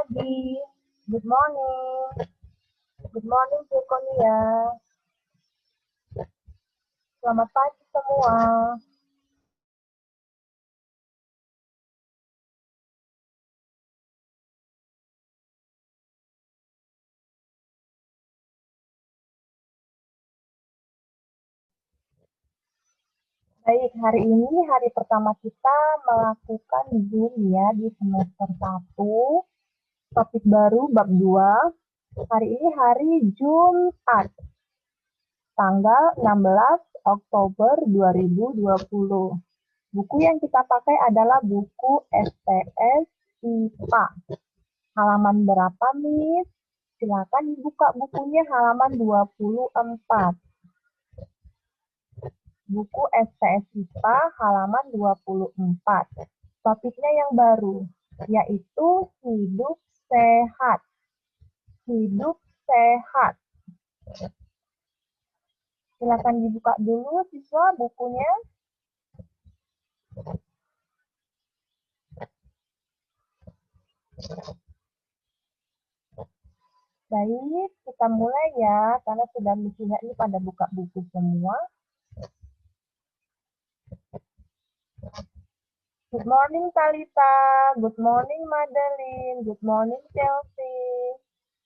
pagi. Good morning. Good morning, Jekonia. Selamat pagi semua. Baik, hari ini hari pertama kita melakukan Zoom ya di semester 1. Topik baru bab 2. Hari ini hari Jumat, tanggal 16 Oktober 2020. Buku yang kita pakai adalah buku SPS IPA. Halaman berapa, Miss? Silakan dibuka bukunya halaman 24. Buku SPS IPA halaman 24. Topiknya yang baru, yaitu hidup sehat. Hidup sehat. Silakan dibuka dulu, siswa, bukunya. Baik, kita mulai ya, karena sudah mestinya ini pada buka buku semua. Good morning, Talita. Good morning, Madeline. Good morning, Chelsea.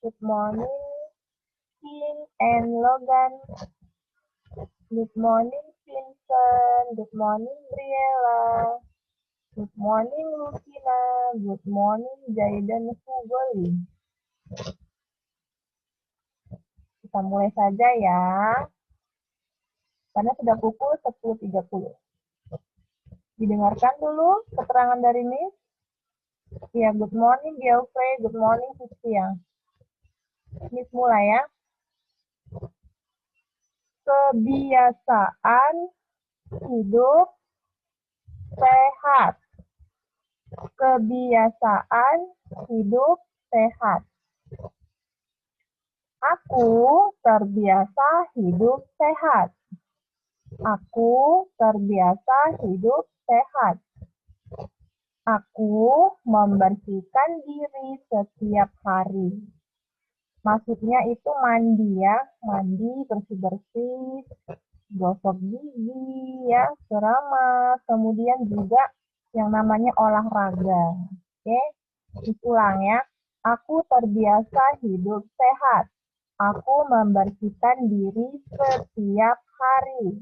Good morning, King and Logan. Good morning, Vincent. Good morning, Briella. Good morning, Lucina. Good morning, Jayden Hugoli. Kita mulai saja ya, karena sudah pukul 10.30. Didengarkan dulu keterangan dari Miss. Ya, good morning, Geoffrey. Good morning, Siang. Miss mulai ya. Kebiasaan hidup sehat. Kebiasaan hidup sehat. Aku terbiasa hidup sehat. Aku terbiasa hidup sehat. Aku membersihkan diri setiap hari. Maksudnya itu mandi ya, mandi, bersih-bersih, gosok gigi ya, keramas, kemudian juga yang namanya olahraga. Oke, diulang ya. Aku terbiasa hidup sehat. Aku membersihkan diri setiap hari.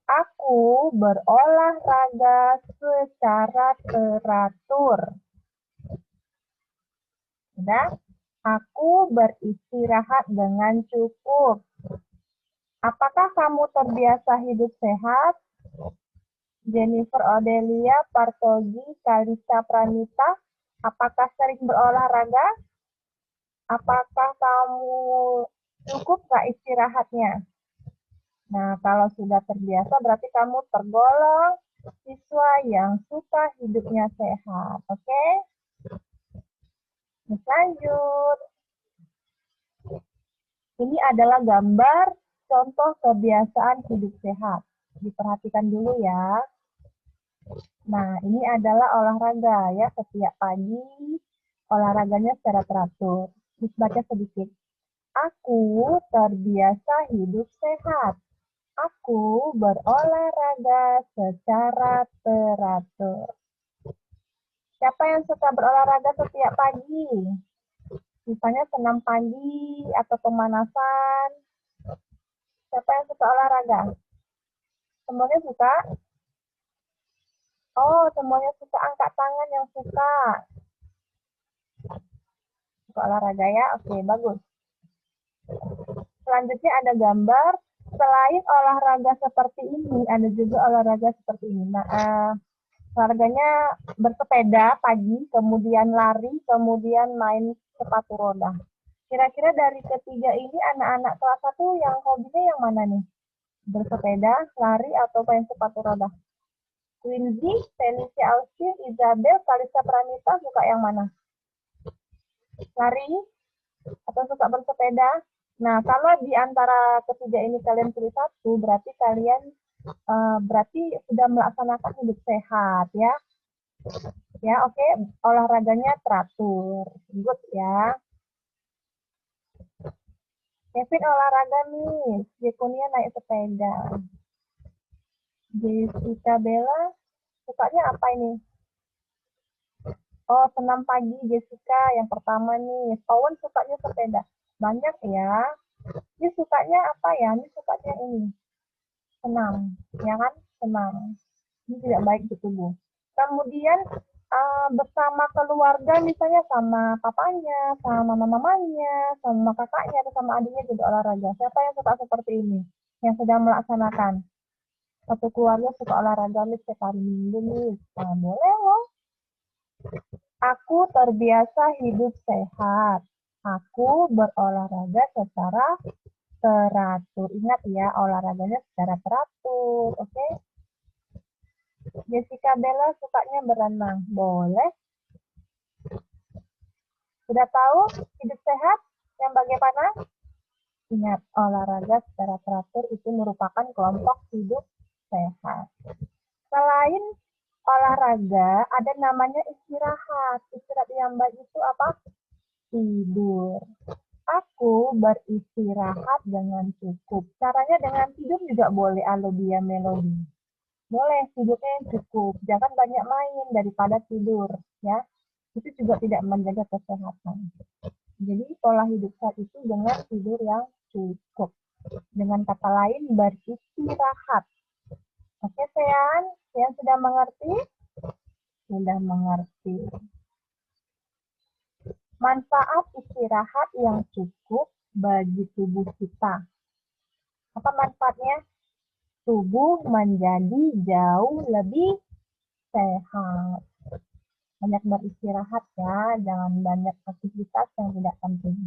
Aku berolahraga secara teratur. Sudah? Aku beristirahat dengan cukup. Apakah kamu terbiasa hidup sehat? Jennifer Odelia, Partogi, Kalista Pranita, apakah sering berolahraga? Apakah kamu cukup nggak istirahatnya? Nah, kalau sudah terbiasa berarti kamu tergolong siswa yang suka hidupnya sehat. Oke? Lanjut. Ini adalah gambar contoh kebiasaan hidup sehat. Diperhatikan dulu ya. Nah, ini adalah olahraga ya. Setiap pagi olahraganya secara teratur. Baca sedikit. Aku terbiasa hidup sehat. Aku berolahraga secara teratur. Siapa yang suka berolahraga setiap pagi? Misalnya senam pagi atau pemanasan. Siapa yang suka olahraga? Semuanya suka? Oh, semuanya suka. Angkat tangan yang suka. Suka olahraga ya? Oke, bagus. Selanjutnya ada gambar. Selain olahraga seperti ini, ada juga olahraga seperti ini. Nah, olahraganya bersepeda pagi, kemudian lari, kemudian main sepatu roda. Kira-kira dari ketiga ini anak-anak kelas 1 yang hobinya yang mana nih? Bersepeda, lari, atau main sepatu roda? Quincy, Felicia Austin, Isabel, Kalista Pranita suka yang mana? Lari atau suka bersepeda? Nah, kalau di antara ketiga ini kalian pilih satu, berarti kalian berarti sudah melaksanakan hidup sehat ya. Ya, oke. Olahraganya teratur. Good ya. Kevin olahraga nih. Jekunia naik sepeda. Jessica Bella sukanya apa ini? Oh, senam pagi Jessica yang pertama nih. Owen sukanya sepeda. Banyak ya. Ini sukanya apa ya? Ini sukanya ini. Senam. Ya kan? Senam. Ini tidak baik di tubuh. Kemudian bersama keluarga misalnya sama papanya, sama mamanya, sama kakaknya atau sama adiknya juga olahraga. Siapa yang suka seperti ini? Yang sedang melaksanakan. Satu keluarga suka olahraga nih setiap hari minggu nih. Nah, boleh loh. Aku terbiasa hidup sehat. Aku berolahraga secara teratur. Ingat ya, olahraganya secara teratur. Oke? Jessica Bella sukanya berenang. Boleh. Sudah tahu hidup sehat yang bagaimana? Ingat, olahraga secara teratur itu merupakan kelompok hidup sehat. Selain olahraga, ada namanya istirahat. Istirahat yang baik itu apa? Tidur. Aku beristirahat dengan cukup. Caranya dengan tidur juga boleh alodia melodi. Boleh, tidurnya yang cukup. Jangan banyak main daripada tidur. Ya, itu juga tidak menjaga kesehatan. Jadi pola hidup sehat itu dengan tidur yang cukup. Dengan kata lain, beristirahat. Oke, Sean? Sean sudah mengerti? Sudah mengerti. Manfaat istirahat yang cukup bagi tubuh kita. Apa manfaatnya? Tubuh menjadi jauh lebih sehat. Banyak beristirahat ya, jangan banyak aktivitas yang tidak penting.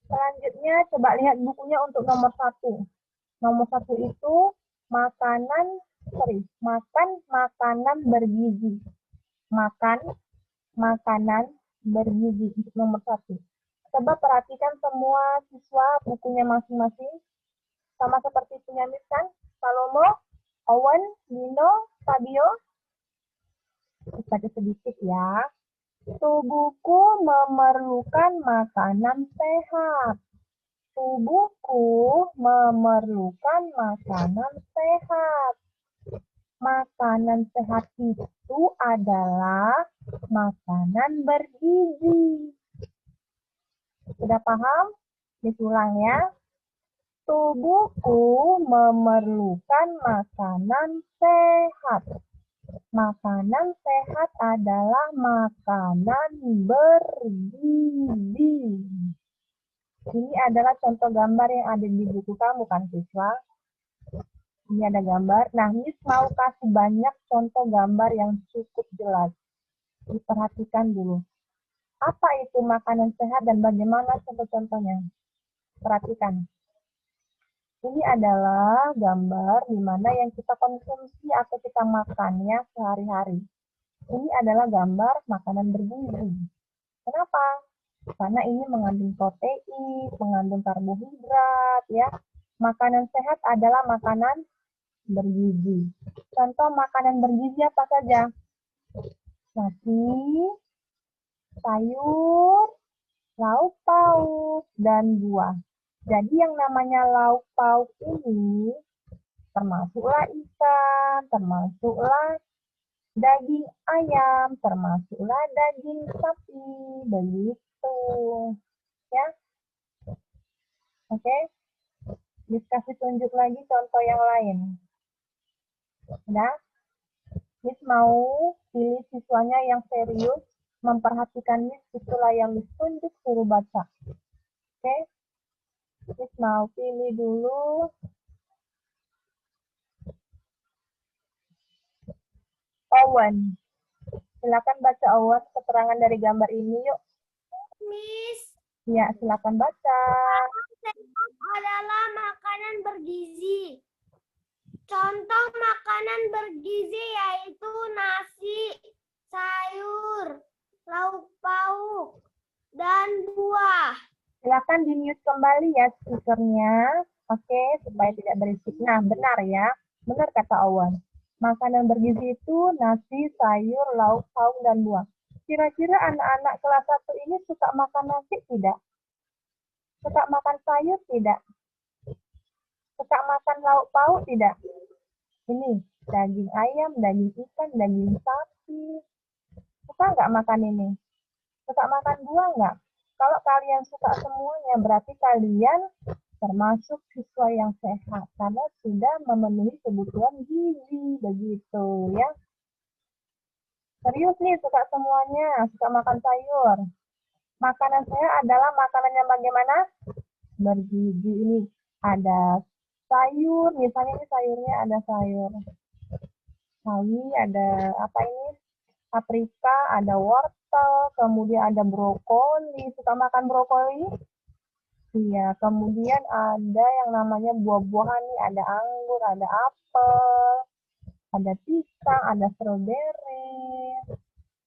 Selanjutnya, coba lihat bukunya untuk nomor 1. Nomor 1 itu makan makanan bergizi. Makan makanan bergizi untuk nomor 1. Coba perhatikan semua siswa bukunya masing-masing. Sama seperti punya Miss kan? Salomo, Owen, Nino, Fabio. Baca sedikit ya. Tubuhku memerlukan makanan sehat. Tubuhku memerlukan makanan sehat. Makanan sehat itu adalah makanan bergizi. Sudah paham? Disulang ya. Tubuhku memerlukan makanan sehat. Makanan sehat adalah makanan bergizi. Ini adalah contoh gambar yang ada di buku kamu kan, siswa? Ini ada gambar. Nah, Miss mau kasih banyak contoh gambar yang cukup jelas. Diperhatikan dulu. Apa itu makanan sehat dan bagaimana contoh-contohnya? Perhatikan. Ini adalah gambar di mana yang kita konsumsi atau kita makannya sehari-hari. Ini adalah gambar makanan bergizi. Kenapa? Karena ini mengandung protein, mengandung karbohidrat, ya. Makanan sehat adalah makanan bergizi. Contoh makanan bergizi apa saja? Nasi, sayur, lauk pauk, dan buah. Jadi yang namanya lauk pauk ini termasuklah ikan, termasuklah daging ayam, termasuklah daging sapi, begitu. Ya, oke. Kasih tunjuk lagi contoh yang lain. Nah, Miss mau pilih siswanya yang serius, memperhatikan Miss, itulah yang Miss tunjuk suruh baca. Oke, Miss mau pilih dulu. Owen. Silakan baca Owen keterangan dari gambar ini yuk. Miss. Ya, silakan baca. Adalah makanan bergizi. Contoh makanan bergizi yaitu nasi, sayur, lauk pauk, dan buah. Silakan di-mute kembali ya speakernya. Oke, supaya tidak berisik. Nah, benar ya. Benar kata Owen. Makanan bergizi itu nasi, sayur, lauk pauk, dan buah. Kira-kira anak-anak kelas 1 ini suka makan nasi tidak? Suka makan sayur tidak? Suka makan lauk pauk tidak? Ini daging ayam, daging ikan, daging sapi. Suka nggak makan ini? Suka makan buah nggak? Kalau kalian suka semuanya, berarti kalian termasuk siswa yang sehat karena sudah memenuhi kebutuhan gizi, begitu ya. Serius nih, suka semuanya, suka makan sayur. Makanan saya adalah makanan yang bagaimana? Bergizi. Ini ada sayur, misalnya ini sayurnya ada sayur sawi, ada apa ini? Paprika, ada wortel, kemudian ada brokoli. Suka makan brokoli? Iya, kemudian ada yang namanya buah-buahan nih, ada anggur, ada apel, ada pisang, ada stroberi.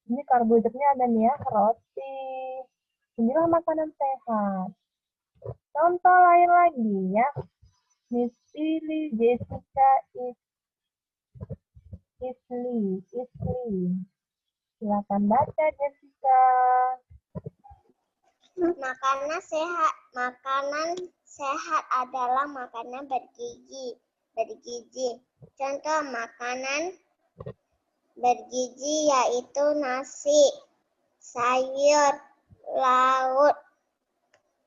Ini karbohidratnya ada nih ya, roti. Inilah makanan sehat. Contoh lain lagi ya, Miss Pilih, Jessica, Isli. Silakan baca Jessica. Makanan sehat adalah makanan bergizi. Contoh makanan bergizi yaitu nasi, sayur, lauk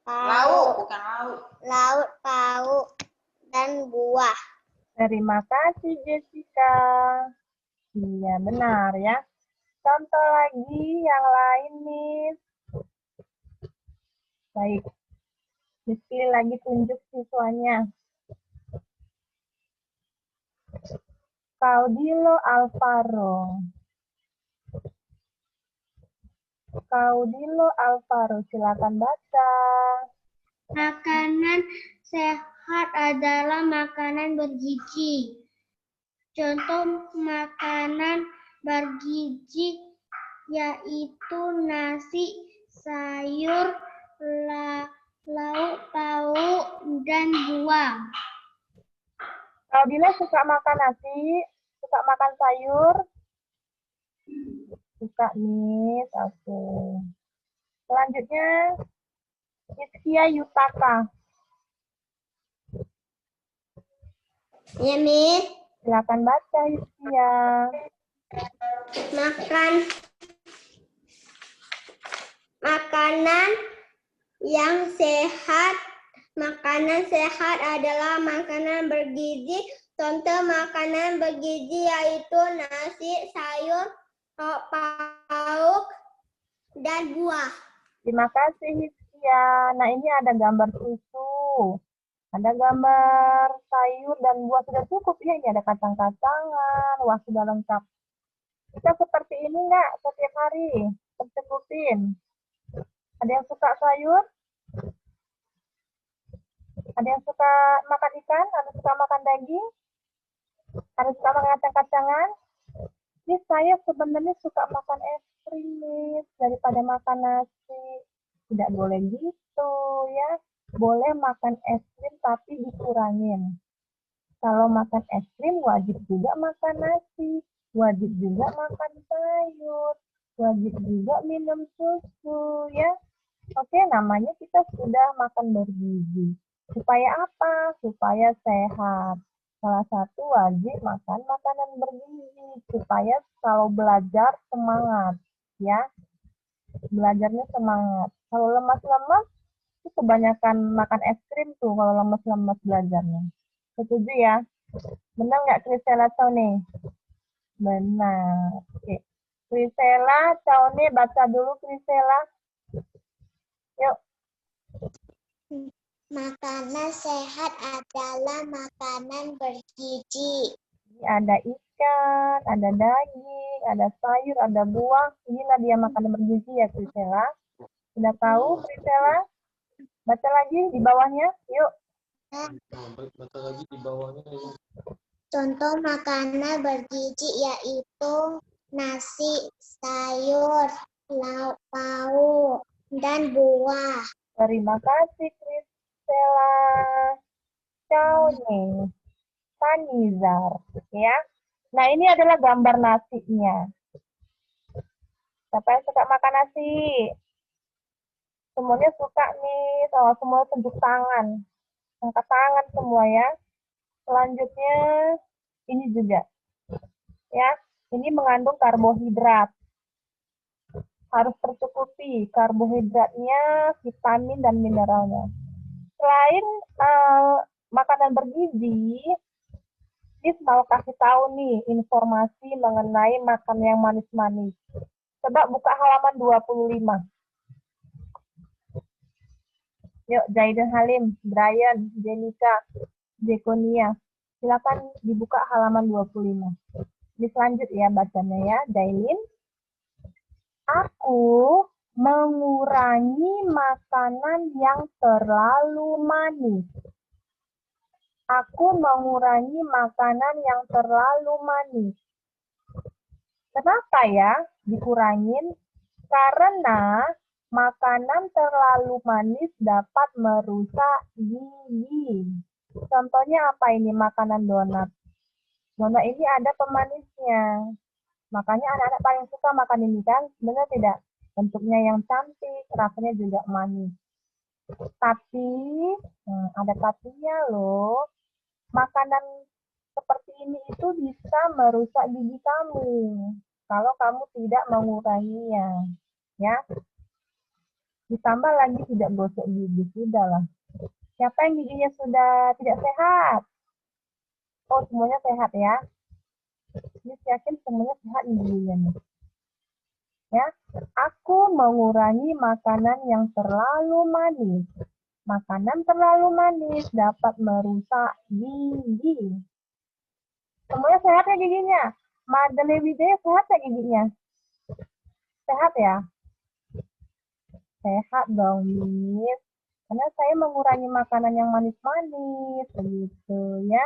pauk, dan buah. Terima kasih Jessica. Iya benar ya. Contoh lagi yang lain nih. Baik. Pilih lagi tunjuk siswanya. Caudillo Alvaro. Silakan baca. Makanan sehat adalah makanan bergizi. Contoh makanan bergizi yaitu nasi, sayur, lauk pauk, dan buah. Caudillo suka makan nasi, suka makan sayur. Suka nih, oke. Selanjutnya, Iskia Yutaka. Ya, Miss. Silakan baca, Iskia. Makanan sehat adalah makanan bergizi. Contoh makanan bergizi yaitu nasi, sayur, pauk, dan buah. Terima kasih, Iskia. Nah, ini ada gambar susu. Ada gambar sayur dan buah, sudah cukup ya. Ini ada kacang-kacangan. Wah, sudah lengkap. Kita seperti ini nggak setiap hari? Tercukupin. Ada yang suka sayur? Ada yang suka makan ikan? Ada yang suka makan daging? Ada yang suka makan kacang-kacangan? Ini saya sebenarnya suka makan es krim daripada makan nasi. Tidak boleh gitu ya. Boleh makan es krim tapi dikurangin. Kalau makan es krim wajib juga makan nasi. Wajib juga makan sayur. Wajib juga minum susu ya. Oke, namanya kita sudah makan bergizi. Supaya apa? Supaya sehat. Salah satu wajib makan makanan bergizi. Supaya kalau belajar semangat. Ya, belajarnya semangat. Kalau lemas-lemas, itu kebanyakan makan es krim tuh kalau lemas-lemas belajarnya. Setuju ya? Benar nggak Krisela Caune? Benar. Oke. Krisela Caune, baca dulu Krisela. Yuk. Makanan sehat adalah makanan bergizi. Ada ikan, ada daging, ada sayur, ada buah. Inilah dia makanan bergizi ya Krisela. Sudah tahu Krisela? Baca lagi di bawahnya. Yuk. Baca lagi di bawahnya. Contoh makanan bergizi yaitu nasi, sayur, lauk pauk, dan buah. Terima kasih Krisela. Caune. Tanizar. Ya. Nah, ini adalah gambar nasinya. Siapa yang suka makan nasi? Semuanya suka nih, so, semua tunjuk tangan. Angkat tangan semua ya. Selanjutnya, ini juga. Ya, ini mengandung karbohidrat. Harus tercukupi karbohidratnya, vitamin, dan mineralnya. Selain makanan bergizi, Miss mau kasih tahu nih informasi mengenai makan yang manis-manis. Coba buka halaman 25. Yuk, Zaiden Halim, Brian, Jenika, Jekonia. Silakan dibuka halaman 25. Miss lanjut ya bacanya ya, Dailin. Aku mengurangi makanan yang terlalu manis. Aku mengurangi makanan yang terlalu manis. Kenapa ya dikurangin? Karena makanan terlalu manis dapat merusak gigi. Contohnya apa ini makanan donat? Donat ini ada pemanisnya. Makanya anak-anak paling suka makan ini kan? Benar tidak? Bentuknya yang cantik, rasanya juga manis. Tapi, ada tapinya loh. Makanan seperti ini itu bisa merusak gigi kamu kalau kamu tidak menguranginya, ya. Ditambah lagi tidak gosok gigi, sudahlah. Siapa yang giginya sudah tidak sehat? Oh, semuanya sehat ya. Ini yakin semuanya sehat giginya nih. Ya, aku mengurangi makanan yang terlalu manis. Makanan terlalu manis dapat merusak gigi. Semuanya sehat ya giginya? Madeleine Widya sehat ya giginya? Sehat ya? Sehat dong, Miss. Karena saya mengurangi makanan yang manis-manis, begitu ya.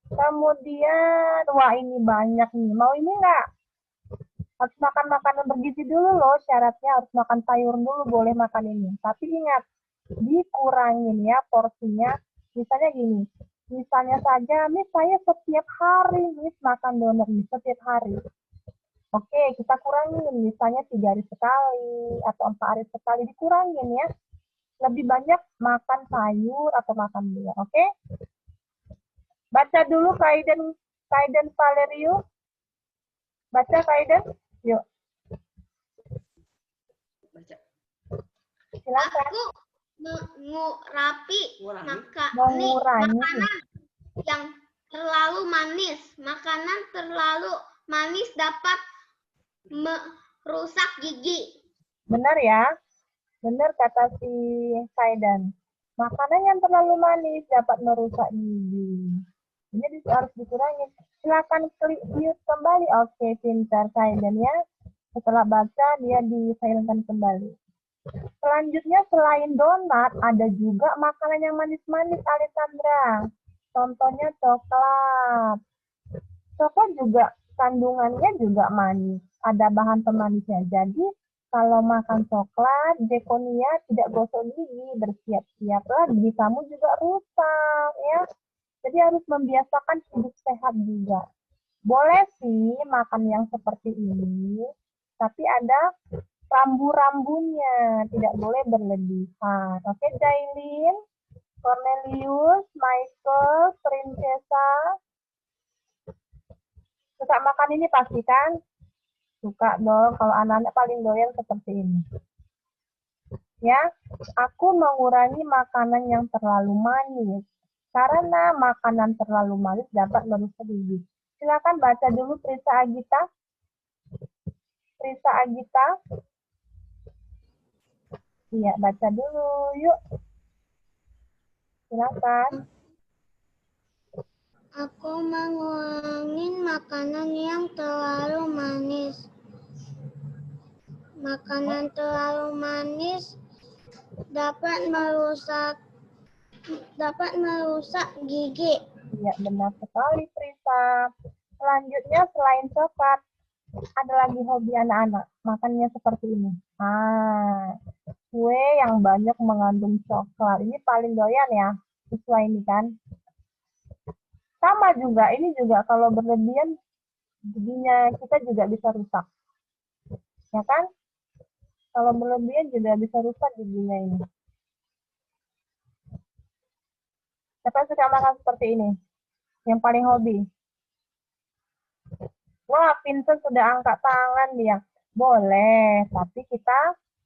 Kemudian, wah ini banyak nih. Mau ini nggak? Harus makan makanan bergizi dulu loh, syaratnya harus makan sayur dulu, boleh makan ini. Tapi ingat, dikurangin ya porsinya. Misalnya gini, misalnya saja, Miss saya setiap hari, Miss makan donat, Miss setiap hari. Oke, kita kurangin, misalnya 3 hari sekali, atau 4 hari sekali, dikurangin ya. Lebih banyak makan sayur atau makan buah, oke? Baca dulu Kaiden Valerio. Baca Kaiden, yuk. Baca. Silakan. Aku mengurangi Mengurangi. makanan yang terlalu manis. Makanan terlalu manis dapat merusak gigi. Benar ya? Benar kata si Kaidan. Makanan yang terlalu manis dapat merusak gigi. Ini harus dikurangi. Silakan klik mute kembali. Oke, pintar Kaidan ya. Setelah baca, dia di-silentkan kembali. Selanjutnya, selain donat, ada juga makanan yang manis-manis, Alessandra. Contohnya coklat. Coklat juga kandungannya juga manis. Ada bahan pemanisnya. Jadi, kalau makan coklat, Jekonia tidak gosok gigi, bersiap-siaplah gigi kamu juga rusak, ya. Jadi harus membiasakan hidup sehat juga. Boleh sih makan yang seperti ini, tapi ada rambu-rambunya, tidak boleh berlebihan. Oke, Jailin, Cornelius, Michael, Princesa, suka makan ini pasti kan? Suka dong, kalau anak-anak paling doyan seperti ini. Ya, aku mengurangi makanan yang terlalu manis. Karena makanan terlalu manis dapat merusak gigi. Silakan baca dulu Prisa Agita. Prisa Agita. Iya, baca dulu. Yuk. Silakan. Aku mengurangi makanan yang terlalu manis. Makanan terlalu manis dapat merusak gigi. Iya, benar sekali, Prisa. Selanjutnya, selain coklat, ada lagi hobi anak-anak. Makannya seperti ini. Kue yang banyak mengandung coklat. Ini paling doyan ya, siswa ini kan. Sama juga, ini juga kalau berlebihan giginya kita juga bisa rusak. Ya kan? Kalau berlebihan juga bisa rusak giginya ini. Siapa yang suka makan seperti ini? Yang paling hobi? Wah, Vincent sudah angkat tangan dia. Boleh, tapi kita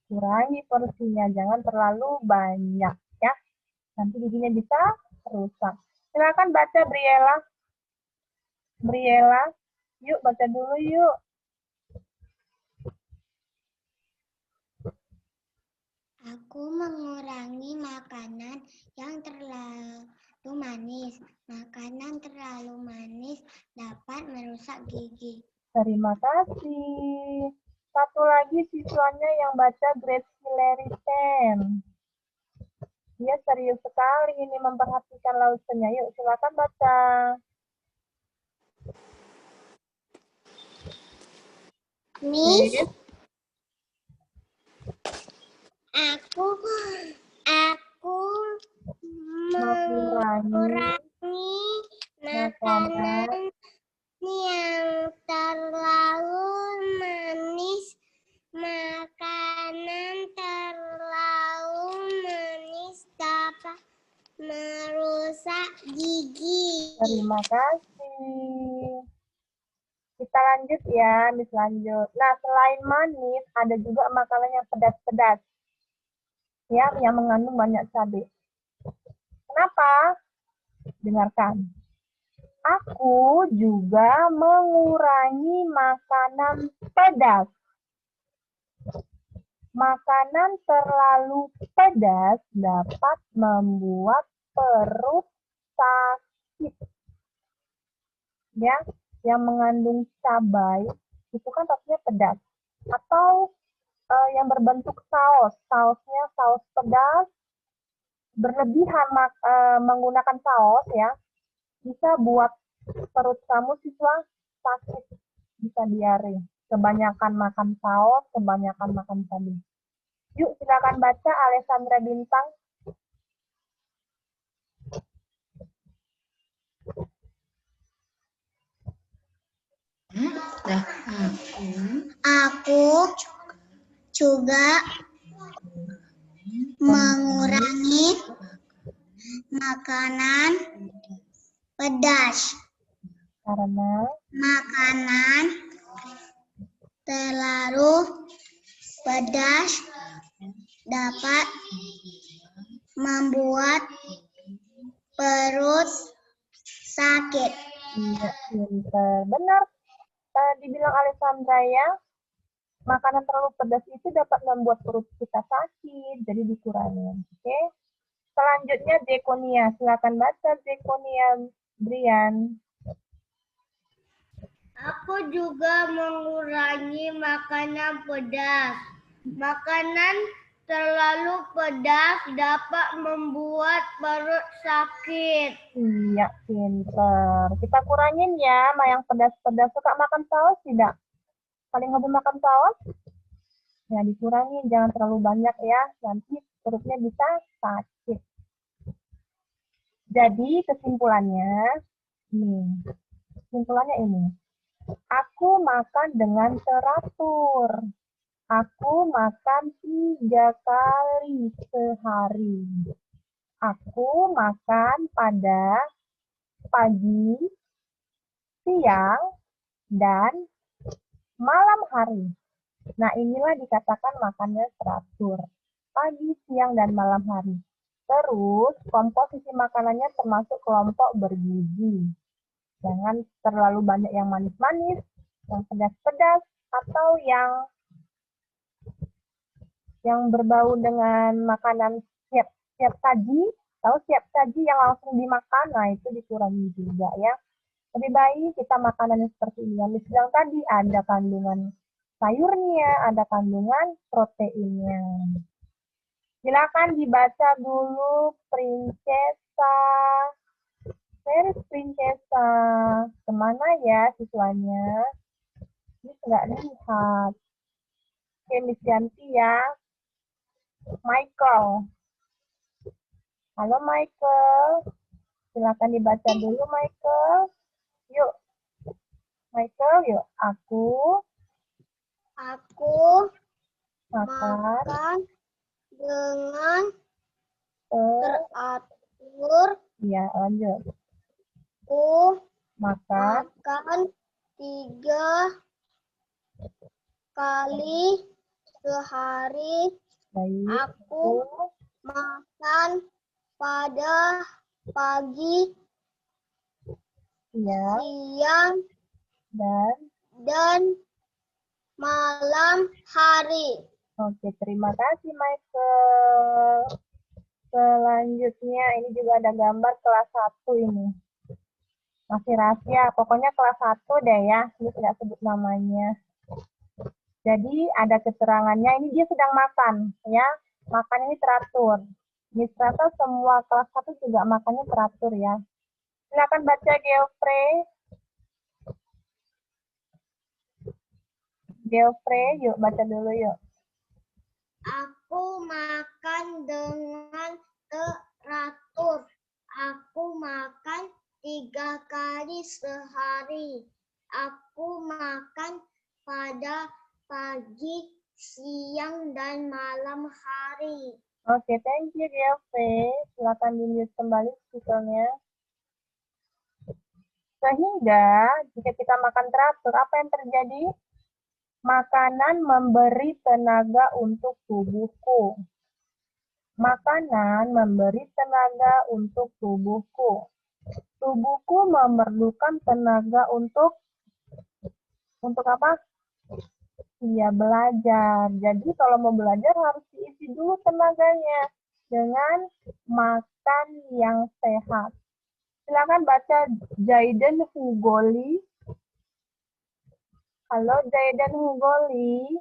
kurangi porsinya. Jangan terlalu banyak ya. Nanti giginya bisa rusak. Silakan baca Briella. Briella, yuk baca dulu yuk. Aku mengurangi makanan yang terlalu manis. Makanan terlalu manis dapat merusak gigi. Terima kasih. Satu lagi siswanya yang baca Grace Hillary Ten. Dia serius sekali ini memperhatikan lautannya. Yuk silakan baca. Miss, aku mengurangi makanan yang terlalu manis. Makanan terlalu manis dapat merusak gigi. Terima kasih. Kita lanjut ya, Miss lanjut. Nah, selain manis, ada juga makanan yang pedas-pedas. Ya, yang mengandung banyak cabai. Kenapa? Dengarkan. Aku juga mengurangi makanan pedas. Makanan terlalu pedas dapat membuat perut sakit. Ya, yang mengandung cabai itu kan rasanya pedas. Atau yang berbentuk saus. Sausnya saus pedas. Berlebihan menggunakan saus ya. Bisa buat perut kamu siswa sakit. Bisa diare. Kebanyakan makan saus, kebanyakan makan cabai. Yuk silakan baca Alessandra Bintang. Aku juga mengurangi makanan pedas. Karena Makanan terlalu pedas dapat membuat perut sakit. iya, pinter. Benar. Dibilang Alessandra ya, makanan terlalu pedas itu dapat membuat perut kita sakit, jadi dikurangi. Oke. Selanjutnya Zekonia. Silakan baca Zekonia Brian. Aku juga mengurangi makanan pedas. Makanan terlalu pedas dapat membuat perut sakit. Iya, pinter. Kita kurangin ya, yang pedas-pedas. Suka makan saus tidak? Paling hobi makan saus? Ya, dikurangin. Jangan terlalu banyak ya. Nanti perutnya bisa sakit. Jadi, kesimpulannya ini. Aku makan dengan teratur. Aku makan 3 kali sehari. Aku makan pada pagi, siang, dan malam hari. Nah, inilah dikatakan makannya teratur. Pagi, siang, dan malam hari. Terus, komposisi makanannya termasuk kelompok bergizi. Jangan terlalu banyak yang manis-manis, yang pedas-pedas, atau yang berbau dengan makanan siap saji. Tahu siap saji yang langsung dimakan, nah itu dikurangi juga ya. Lebih baik kita makanannya seperti ini. Yang dibilang tadi ada kandungan sayurnya, ada kandungan proteinnya. Silakan dibaca dulu Princesa. Where is Princesa? Kemana ya siswanya? Ini nggak lihat. Oke, Miss Yanti ya. Michael. Halo Michael. Silakan dibaca dulu Michael. Yuk. Michael, yuk. Aku makan makan dengan ter teratur. ya, lanjut. Aku Makan makan 3 kali sehari. baik. Aku makan pada pagi, Ya, siang, dan dan malam hari. oke, terima kasih Michael. Selanjutnya ini juga ada gambar kelas 1 ini. Masih rahasia, pokoknya kelas 1 deh ya, ini tidak sebut namanya. Jadi ada keterangannya, ini dia sedang makan ya. Makan ini teratur. Ini ternyata semua kelas 1 juga makannya teratur ya. Silakan baca Geoffrey. Geoffrey, yuk baca dulu yuk. Aku makan dengan teratur. Aku makan 3 kali sehari. Aku makan pada pagi, siang, dan malam hari. Oke, thank you Geoffrey. Silakan di-mute kembali speakernya. Sehingga jika kita makan teratur, apa yang terjadi? Makanan memberi tenaga untuk tubuhku. Makanan memberi tenaga untuk tubuhku. Tubuhku memerlukan tenaga untuk apa? Iya, belajar. Jadi kalau mau belajar harus diisi dulu tenaganya dengan makan yang sehat. Silakan baca Jaiden Hugoli. Halo Jaiden Hugoli.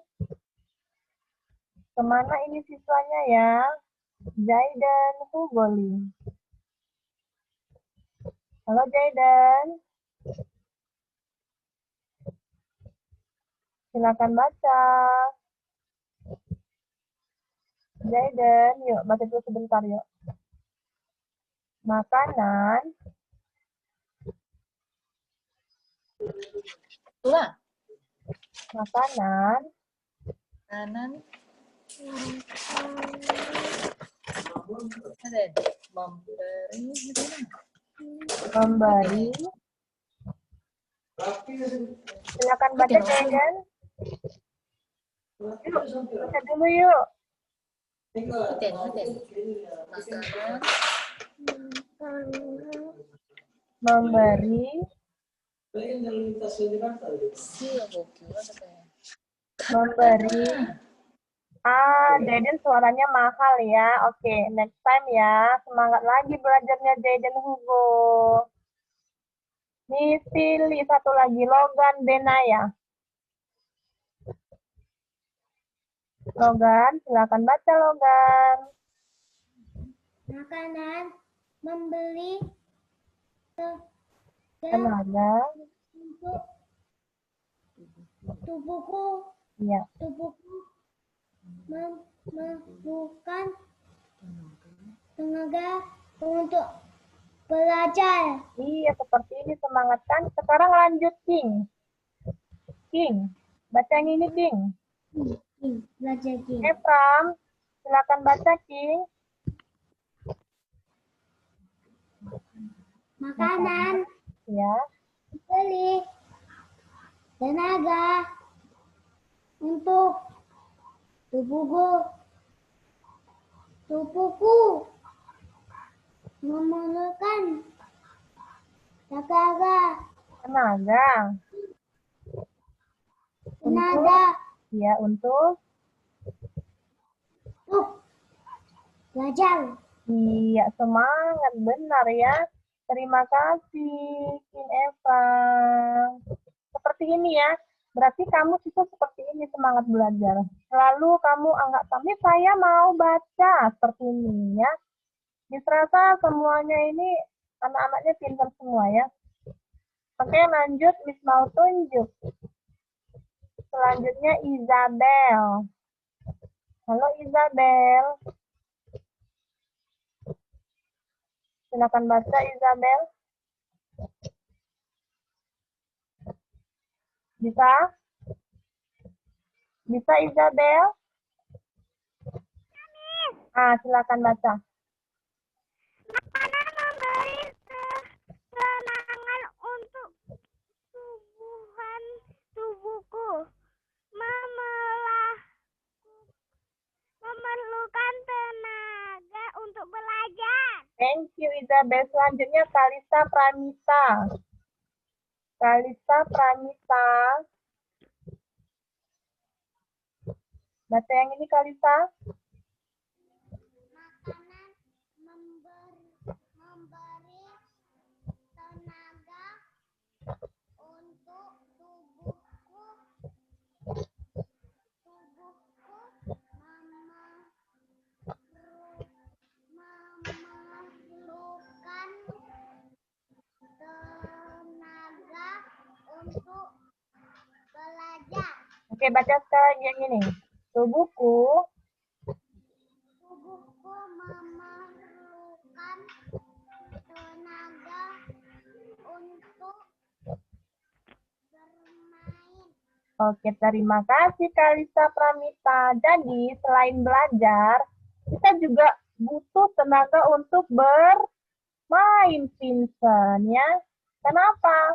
Kemana ini siswanya ya? Jaiden Hugoli. Halo Jaiden. Silakan baca. Jaiden, yuk baca dulu sebentar yuk. Makanan. Ulang. Makanan Kanan. Ada. memberi. Silakan baca Jaiden. Yuk, baca dulu yuk. Iten. Makanan. Memberi. Memberi. Jaiden suaranya mahal ya. Oke, next time ya. Semangat lagi belajarnya Jaiden Hugo. Nih, pilih satu lagi, Logan Denaya. Logan, silakan baca Logan. Makanan membeli Tenaga. untuk tubuhku. Iya. Tubuhku memerlukan tenaga untuk belajar. Iya, seperti ini semangat kan. Sekarang lanjut King. King, baca yang ini King. Belajar gini. Efram, silakan baca King. Makanan Ya. beli tenaga untuk tubuhku memerlukan tenaga Ya, untuk belajar. iya, semangat benar ya. Terima kasih King Efram. Seperti ini ya. Berarti kamu siswa seperti ini semangat belajar. Selalu kamu anggap kami saya mau baca seperti ini ya. Terasa semuanya ini anak-anaknya pintar semua ya. Oke, lanjut Miss mau tunjuk. Selanjutnya Isabel. Halo Isabel. Silakan baca Isabel. Bisa? Bisa Isabel? Silakan baca. Makanan memberi kesenangan untuk tubuhku. Memerlukan tenaga untuk belajar. Thank you Isabel. Selanjutnya Kalista Pramita. Kalista Pramita. Baca yang ini Kalista. Makanan memberi tenaga untuk tubuhku memerlukan tenaga untuk belajar. Oke, baca sekarang yang ini. Tubuhku memerlukan tenaga untuk bermain. Oke, terima kasih Kalista Pramita. Jadi, selain belajar, kita juga butuh tenaga untuk bermain, Vincent, ya. Kenapa?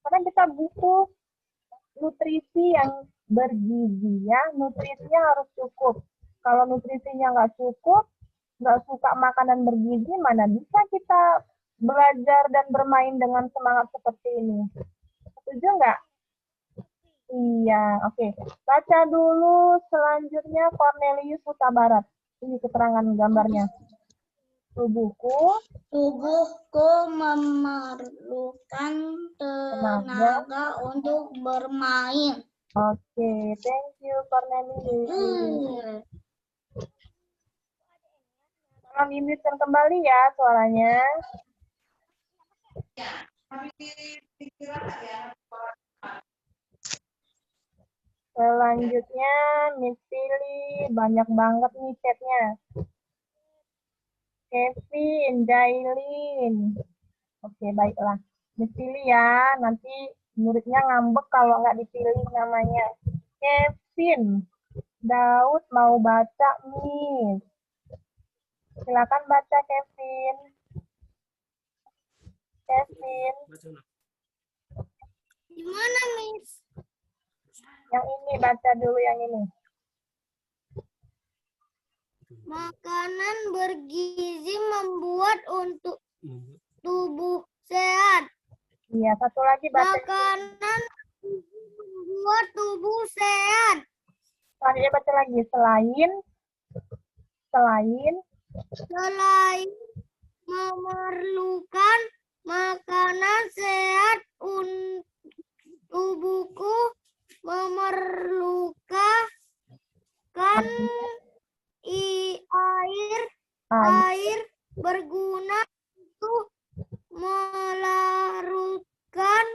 Karena kita butuh nutrisi yang bergizi, ya. Nutrisinya harus cukup. Kalau nutrisinya nggak cukup, nggak suka makanan bergizi, mana bisa kita belajar dan bermain dengan semangat seperti ini. Setuju nggak? Iya, oke. Baca dulu selanjutnya Cornelius Huta Barat. Ini keterangan gambarnya. Tubuhku memerlukan tenaga untuk bermain. Oke, thank you Cornelius. Tolong dimute kembali ya suaranya. Selanjutnya, Miss Pilih, banyak banget nih chatnya. Kevin, Jailin. Oke, baiklah. Miss Pilih ya, nanti muridnya ngambek kalau nggak dipilih namanya. Kevin, Daud mau baca, Miss. Silakan baca, Kevin. Kevin. Gimana, Miss? Yang ini, baca dulu yang ini. Makanan bergizi membuat untuk tubuh sehat. Iya, satu lagi baca. Makanan membuat tubuh sehat. Selanjutnya baca lagi. Selain memerlukan makanan sehat tubuhku memerlukan air berguna untuk melarutkan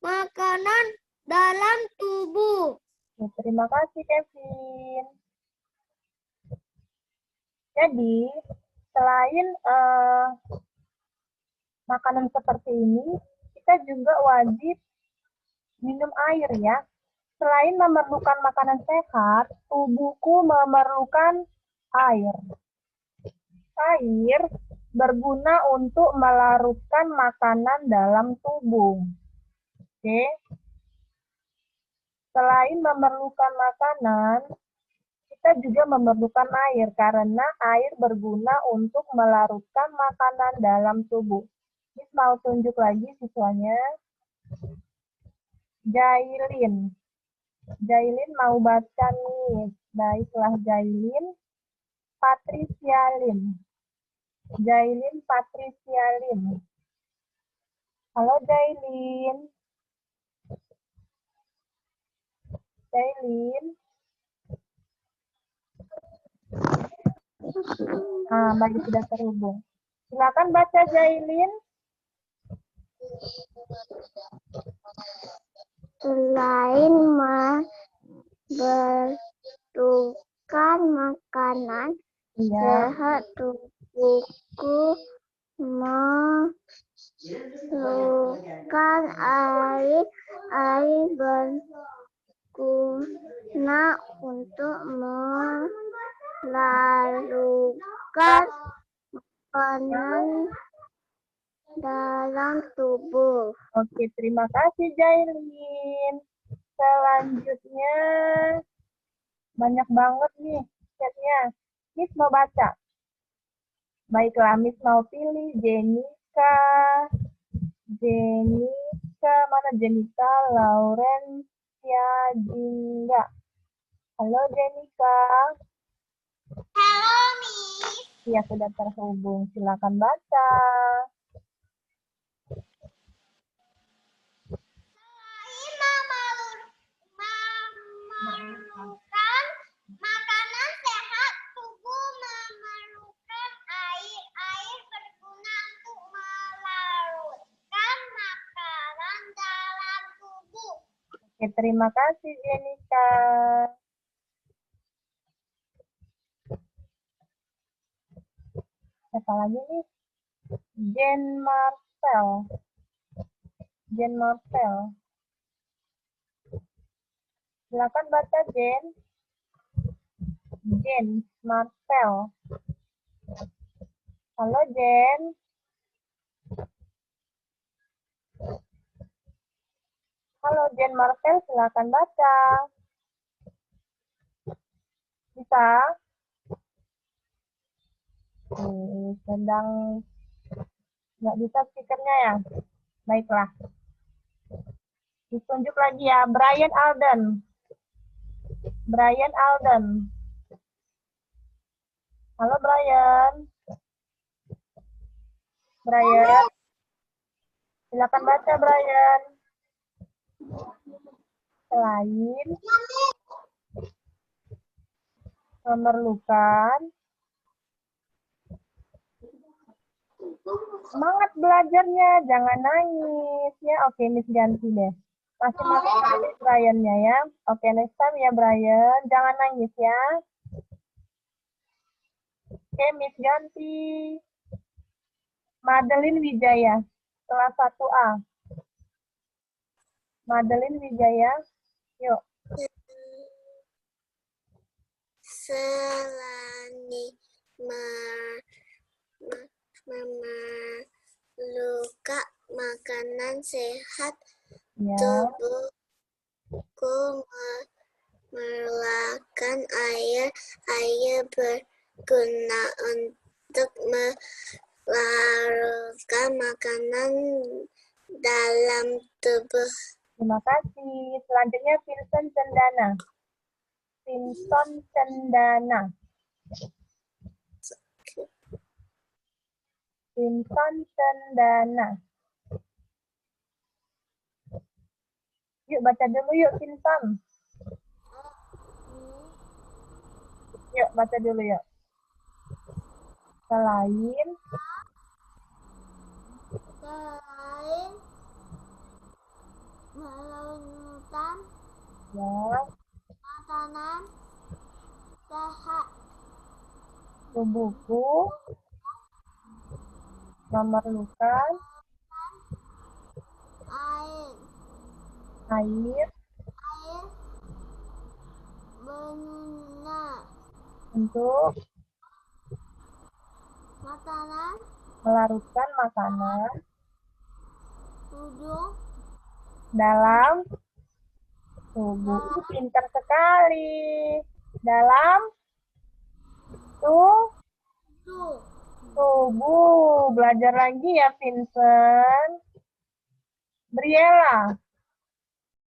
makanan dalam tubuh. Terima kasih, Kevin. Jadi, selain makanan seperti ini, kita juga wajib minum air ya. Selain memerlukan makanan sehat, tubuhku memerlukan air. Air berguna untuk melarutkan makanan dalam tubuh. Oke. Selain memerlukan makanan, kita juga memerlukan air karena air berguna untuk melarutkan makanan dalam tubuh. Ini mau tunjuk lagi siswanya. Jailin. Jailin mau baca nih. Baiklah Jailin. Patricialin. Jailin Patricialin. Halo Jailin. Jailin. Baik, sudah terhubung. Silakan baca Jailin. Selain membutuhkan makanan sehat, tubuhku Memerlukan air berguna untuk melarutkan makanan dalam tubuh. Oke, terima kasih Jailin. Selanjutnya, banyak banget nih chatnya. Miss mau baca. Baiklah, Miss mau pilih Jenika, mana Jenika, Laurencia, Jingga. Halo Jenika. Halo, Miss. Ya, sudah terhubung. Silakan baca. Memerlukan makanan sehat, tubuh memerlukan air. Air berguna untuk melarutkan makanan dalam tubuh. Oke, terima kasih Jenika. Siapa lagi nih? Jen Marcel. Silakan baca Jen. Jen Marcel. Halo Jen. Halo Jen Marcel, silakan baca. Bisa? Sedang nggak bisa speakernya ya? Baiklah. Ditunjuk lagi ya, Brian Alden. Halo Brian. Silakan baca Brian. Selain memerlukan semangat belajarnya, jangan nangis ya. Oke, Miss ganti deh. Masih nangis Brian-nya ya. Oke, next time ya Brian, jangan nangis ya. Oke, Miss ganti. Madeline Wijaya, kelas 1A. Madeline Wijaya, yuk. Selain memerlukan makanan sehat, Ya. tubuhku memerlukan air. Air berguna untuk melarutkan makanan dalam tubuh. Terima kasih. Selanjutnya Vincent Cendana. Yuk baca dulu yuk Vincent. Yuk baca dulu yuk. Selain memerlukan ya, makanan sehat, tubuhku memerlukan air berguna untuk melarutkan makanan tubuh dalam tubuh. Pintar sekali. Dalam tubuh. Belajar lagi ya Vincent. Briella.